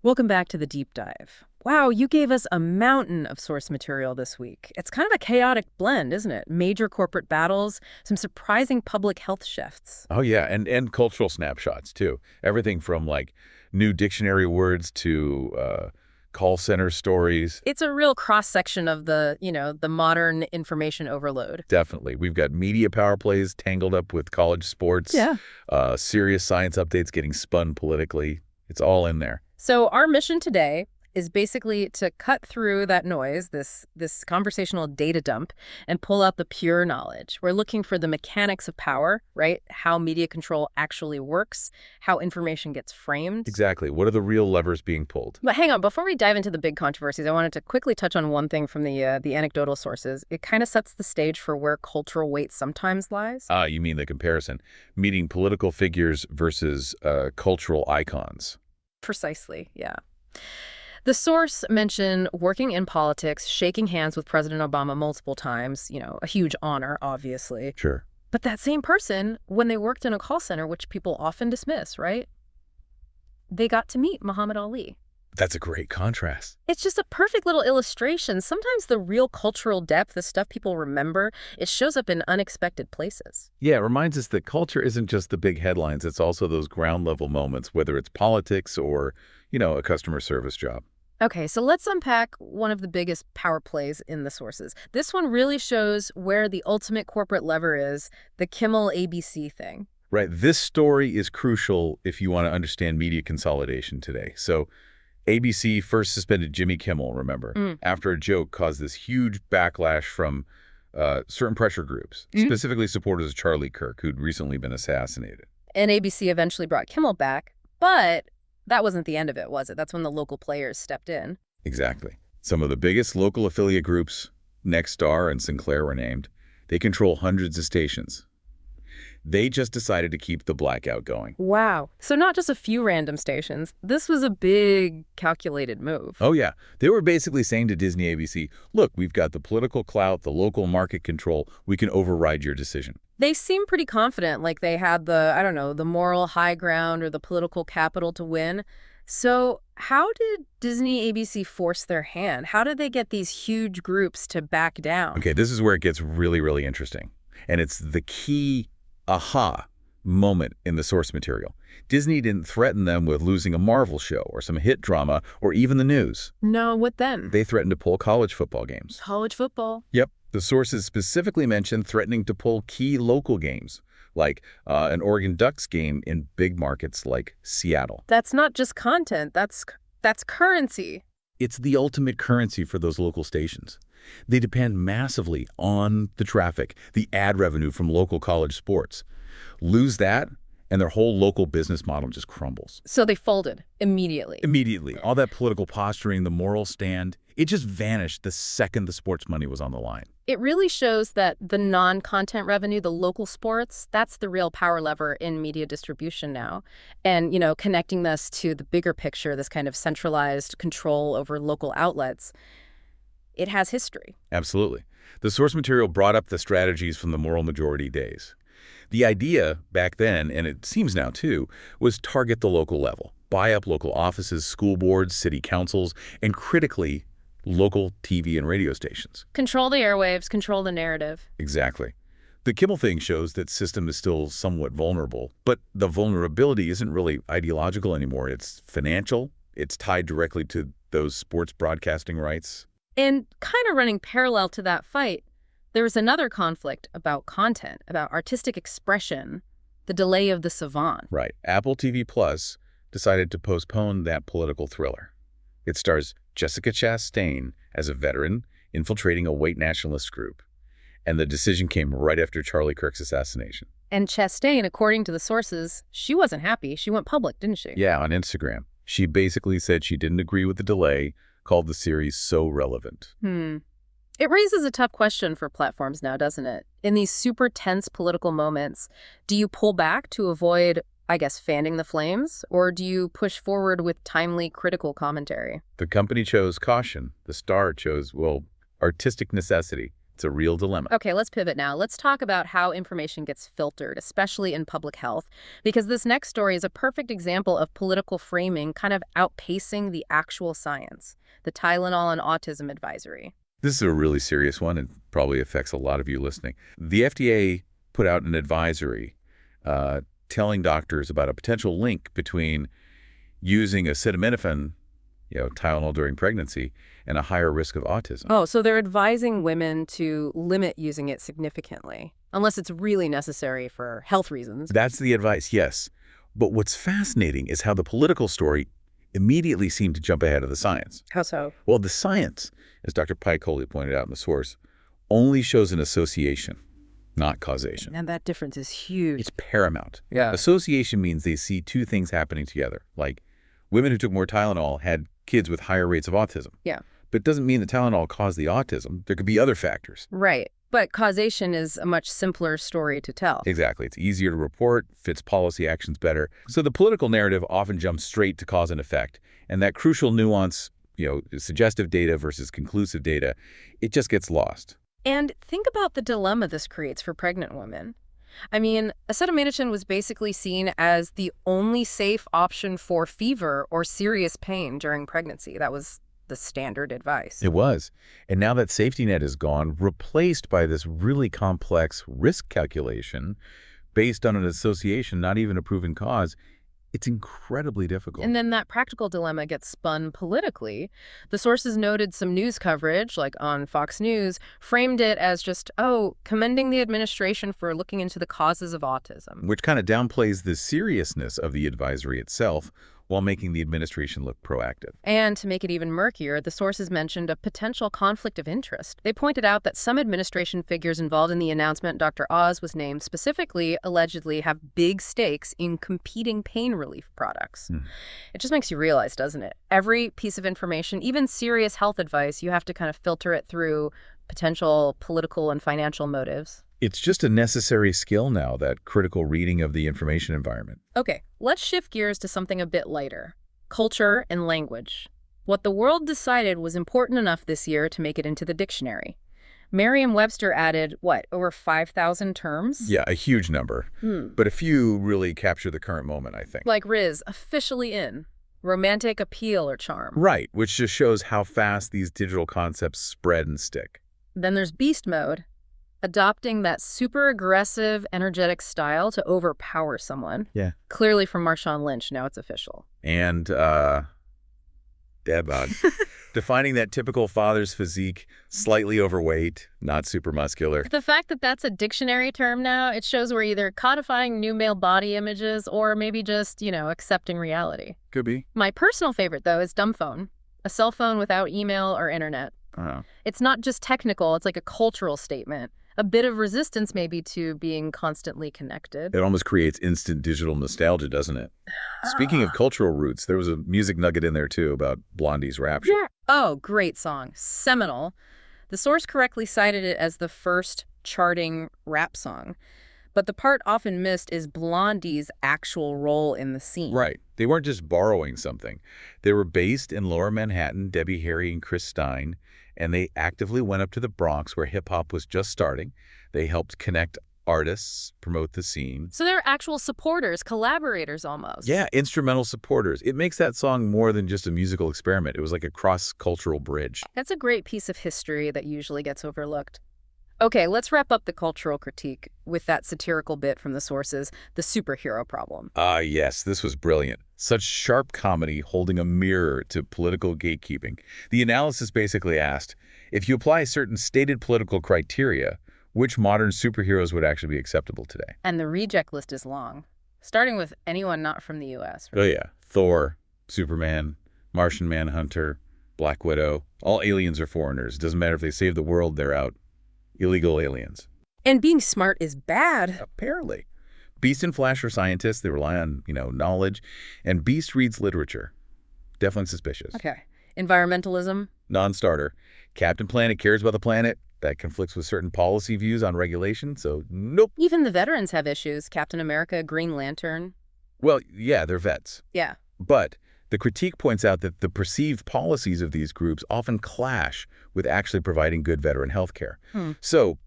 Welcome back to the deep dive. Wow, you gave us a mountain of source material this week. It's kind of a chaotic blend, isn't it? Major corporate battles, some surprising public health shifts. Oh yeah, and cultural snapshots too. Everything from like new dictionary words to call center stories. It's a real cross-section of the modern information overload. Definitely. We've got media power plays tangled up with college sports, Yeah. serious science updates getting spun politically. It's all in there. So our mission today is basically to cut through that noise, this conversational data dump, and pull out the pure knowledge. We're looking for the mechanics of power, right? How media control actually works, how information gets framed. Exactly. What are the real levers being pulled? But hang on, before we dive into the big controversies, I wanted to quickly touch on one thing from the anecdotal sources. It kind of sets the stage for where cultural weight sometimes lies. Ah, you mean the comparison. Meeting political figures versus cultural icons. Precisely, yeah. The source mentioned working in politics, shaking hands with President Obama multiple times, a huge honor, obviously. Sure. But that same person, when they worked in a call center, which people often dismiss, right? They got to meet Muhammad Ali. That's a great contrast. It's just a perfect little illustration. Sometimes the real cultural depth, the stuff people remember, it shows up in unexpected places. Yeah, it reminds us that culture isn't just the big headlines. It's also those ground level moments, whether it's politics or, a customer service job. Okay, so let's unpack one of the biggest power plays in the sources. This one really shows where the ultimate corporate lever is, the Kimmel ABC thing. Right. This story is crucial if you want to understand media consolidation today. So ABC first suspended Jimmy Kimmel, remember, after a joke caused this huge backlash from certain pressure groups, specifically supporters of Charlie Kirk, who'd recently been assassinated. And ABC eventually brought Kimmel back, but that wasn't the end of it, was it? That's when the local players stepped in. Exactly. Some of the biggest local affiliate groups, Nexstar and Sinclair were named, they control hundreds of stations. They just decided to keep the blackout going. Wow. So not just a few random stations. This was a big, calculated move. Oh, yeah. They were basically saying to Disney ABC, look, we've got the political clout, the local market control. We can override your decision. They seem pretty confident, like they had the moral high ground or the political capital to win. So how did Disney ABC force their hand? How did they get these huge groups to back down? Okay, this is where it gets really, really interesting. And it's the key aha moment in the source material. Disney didn't threaten them with losing a Marvel show or some hit drama or even the news. No, what then? They threatened to pull college football games. College football. Yep. The sources specifically mentioned threatening to pull key local games, like an Oregon Ducks game in big markets like Seattle. That's not just content. That's currency. It's the ultimate currency for those local stations. They depend massively on the traffic, the ad revenue from local college sports. Lose that, and their whole local business model just crumbles. So they folded immediately. Immediately. All that political posturing, the moral stand, it just vanished the second the sports money was on the line. It really shows that the non-content revenue, the local sports, that's the real power lever in media distribution now. And, connecting this to the bigger picture, this kind of centralized control over local outlets, it has history. Absolutely. The source material brought up the strategies from the moral majority days. The idea back then, and it seems now too, was target the local level, buy up local offices, school boards, city councils, and critically, local TV and radio stations. Control the airwaves, control the narrative. Exactly. The Kimmel thing shows that system is still somewhat vulnerable, but the vulnerability isn't really ideological anymore. It's financial. It's tied directly to those sports broadcasting rights. And kind of running parallel to that fight, there was another conflict about content, about artistic expression, the delay of the savant. Right. Apple TV Plus decided to postpone that political thriller. It stars Jessica Chastain as a veteran infiltrating a white nationalist group. And the decision came right after Charlie Kirk's assassination. And Chastain, according to the sources, she wasn't happy. She went public, didn't she? Yeah, on Instagram. She basically said she didn't agree with the delay, called the series so relevant. It raises a tough question for platforms now, doesn't it? In these super tense political moments, do you pull back to avoid, fanning the flames? Or do you push forward with timely, critical commentary? The company chose caution. The star chose, artistic necessity. It's a real dilemma. Okay, let's pivot now. Let's talk about how information gets filtered, especially in public health, because this next story is a perfect example of political framing kind of outpacing the actual science. The Tylenol and Autism Advisory. This is a really serious one and probably affects a lot of you listening. The FDA put out an advisory telling doctors about a potential link between using acetaminophen, Tylenol during pregnancy, and a higher risk of autism. Oh, so they're advising women to limit using it significantly, unless it's really necessary for health reasons. That's the advice, yes. But what's fascinating is how the political story immediately seemed to jump ahead of the science. How so? Well, the science, as Dr. Piccoli pointed out in the source, only shows an association, not causation. And that difference is huge. It's paramount. Yeah. Association means they see two things happening together, like women who took more Tylenol had kids with higher rates of autism. Yeah. But it doesn't mean that Tylenol caused the autism. There could be other factors. Right. But causation is a much simpler story to tell. Exactly. It's easier to report, fits policy actions better. So the political narrative often jumps straight to cause and effect. And that crucial nuance, suggestive data versus conclusive data, it just gets lost. And think about the dilemma this creates for pregnant women. I mean, acetaminophen was basically seen as the only safe option for fever or serious pain during pregnancy. That was the standard advice. It was. And now that safety net is gone, replaced by this really complex risk calculation based on an association, not even a proven cause, it's incredibly difficult. And then that practical dilemma gets spun politically. The sources noted some news coverage, like on Fox News, framed it as just, commending the administration for looking into the causes of autism. Which kind of downplays the seriousness of the advisory itself while making the administration look proactive. And to make it even murkier, the sources mentioned a potential conflict of interest. They pointed out that some administration figures involved in the announcement Dr. Oz was named specifically allegedly have big stakes in competing pain relief products. It just makes you realize, doesn't it? Every piece of information, even serious health advice, you have to kind of filter it through potential political and financial motives. It's just a necessary skill now, that critical reading of the information environment. Okay, let's shift gears to something a bit lighter. Culture and language. What the world decided was important enough this year to make it into the dictionary. Merriam-Webster added, over 5,000 terms? Yeah, a huge number. But a few really capture the current moment, I think. Like Riz, officially in. Romantic appeal or charm. Right, which just shows how fast these digital concepts spread and stick. Then there's beast mode. Adopting that super aggressive, energetic style to overpower someone. Yeah. Clearly from Marshawn Lynch, now it's official. And, dad bod. Defining that typical father's physique, slightly overweight, not super muscular. The fact that that's a dictionary term now, it shows we're either codifying new male body images or maybe just, accepting reality. Could be. My personal favorite, though, is dumb phone. A cell phone without email or internet. It's not just technical, it's like a cultural statement. A bit of resistance, maybe, to being constantly connected. It almost creates instant digital nostalgia, doesn't it? Speaking of cultural roots, there was a music nugget in there, too, about Blondie's Rapture. Yeah. Oh, great song. Seminal. The source correctly cited it as the first charting rap song. But the part often missed is Blondie's actual role in the scene. Right. They weren't just borrowing something. They were based in Lower Manhattan, Debbie Harry and Chris Stein, and they actively went up to the Bronx where hip-hop was just starting. They helped connect artists, promote the scene. So they're actual supporters, collaborators almost. Yeah, instrumental supporters. It makes that song more than just a musical experiment. It was like a cross-cultural bridge. That's a great piece of history that usually gets overlooked. Okay, let's wrap up the cultural critique with that satirical bit from the sources, the superhero problem. Yes, this was brilliant. Such sharp comedy holding a mirror to political gatekeeping. The analysis basically asked, if you apply certain stated political criteria, which modern superheroes would actually be acceptable today? And the reject list is long, starting with anyone not from the U.S. Oh, yeah. Thor, Superman, Martian Manhunter, Black Widow. All aliens are foreigners. Doesn't matter if they save the world, they're out. Illegal aliens. And being smart is bad. Apparently. Beast and Flash are scientists. They rely on, knowledge. And Beast reads literature. Definitely suspicious. Okay. Environmentalism? Non-starter. Captain Planet cares about the planet. That conflicts with certain policy views on regulation, so nope. Even the veterans have issues. Captain America, Green Lantern. Well, yeah, they're vets. Yeah. But The critique points out that the perceived policies of these groups often clash with actually providing good veteran health care. So,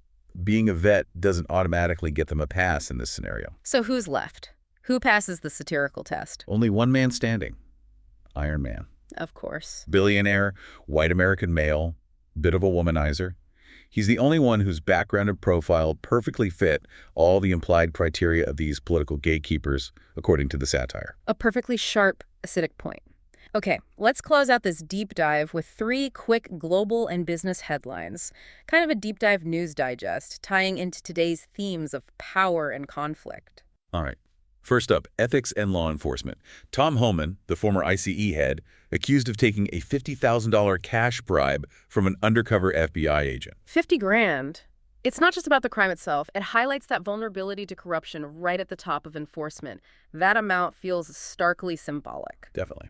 being a vet doesn't automatically get them a pass in this scenario. So who's left? Who passes the satirical test? Only one man standing. Iron Man. Of course. Billionaire, white American male, bit of a womanizer. He's the only one whose background and profile perfectly fit all the implied criteria of these political gatekeepers, according to the satire. A perfectly sharp, acidic point. Okay, let's close out this deep dive with 3 quick global and business headlines. Kind of a deep dive news digest, tying into today's themes of power and conflict. All right. First up, ethics and law enforcement. Tom Homan, the former ICE head, accused of taking a $50,000 cash bribe from an undercover FBI agent. 50 grand. It's not just about the crime itself. It highlights that vulnerability to corruption right at the top of enforcement. That amount feels starkly symbolic. Definitely.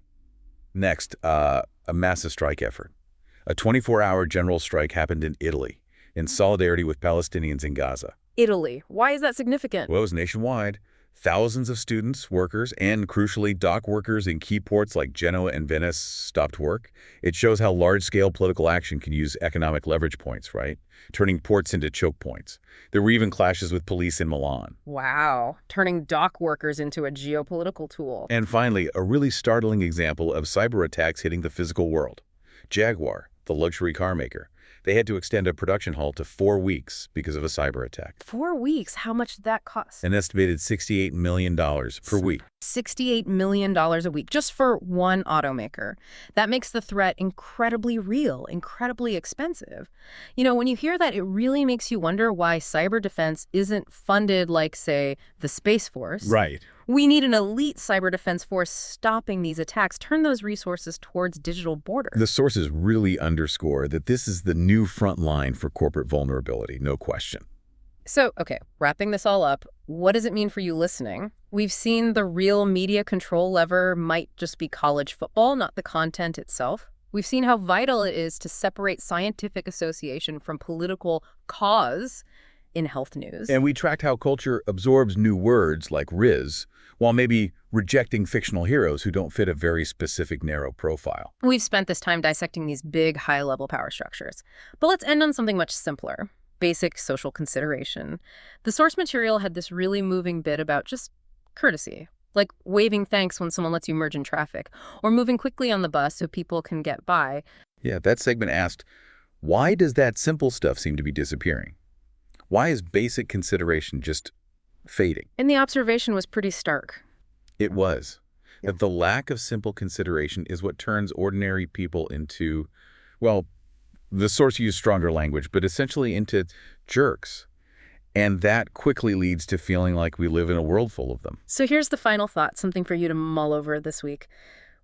Next, a massive strike effort. A 24-hour general strike happened in Italy, in solidarity with Palestinians in Gaza. Italy. Why is that significant? Well, it was nationwide. Thousands of students, workers, and crucially, dock workers in key ports like Genoa and Venice stopped work. It shows how large-scale political action can use economic leverage points, right? Turning ports into choke points. There were even clashes with police in Milan. Wow. Turning dock workers into a geopolitical tool. And finally, a really startling example of cyber attacks hitting the physical world. Jaguar, the luxury car maker. They had to extend a production halt to 4 weeks because of a cyber attack. 4 weeks? How much did that cost? An estimated $68 million per week. $68 million a week, just for one automaker. That makes the threat incredibly real, incredibly expensive. You know, when you hear that, it really makes you wonder why cyber defense isn't funded like, say, the Space Force. Right. We need an elite cyber defense force stopping these attacks. Turn those resources towards digital borders. The sources really underscore that this is the new front line for corporate vulnerability, no question. So, okay, wrapping this all up, what does it mean for you listening? We've seen the real media control lever might just be college football, not the content itself. We've seen how vital it is to separate scientific association from political cause in health news. And we tracked how culture absorbs new words like Riz, while maybe rejecting fictional heroes who don't fit a very specific narrow profile. We've spent this time dissecting these big, high-level power structures. But let's end on something much simpler. Basic social consideration. The source material had this really moving bit about just courtesy, like waving thanks when someone lets you merge in traffic, or moving quickly on the bus so people can get by. Yeah, that segment asked, why does that simple stuff seem to be disappearing? Why is basic consideration just fading? And the observation was pretty stark. It was. That the lack of simple consideration is what turns ordinary people into, well, the source used stronger language, but essentially into jerks. And that quickly leads to feeling like we live in a world full of them. So here's the final thought, something for you to mull over this week.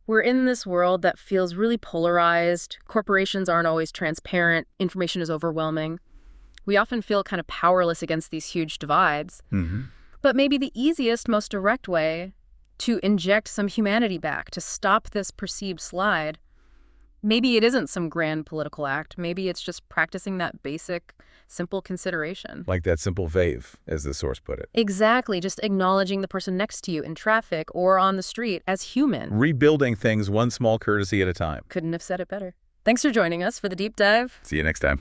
We're in this world that feels really polarized. Corporations aren't always transparent. Information is overwhelming. We often feel kind of powerless against these huge divides. But maybe the easiest, most direct way to inject some humanity back, to stop this perceived slide, maybe it isn't some grand political act. Maybe it's just practicing that basic, simple consideration. Like that simple fave, as the source put it. Exactly. Just acknowledging the person next to you in traffic or on the street as human. Rebuilding things one small courtesy at a time. Couldn't have said it better. Thanks for joining us for the deep dive. See you next time.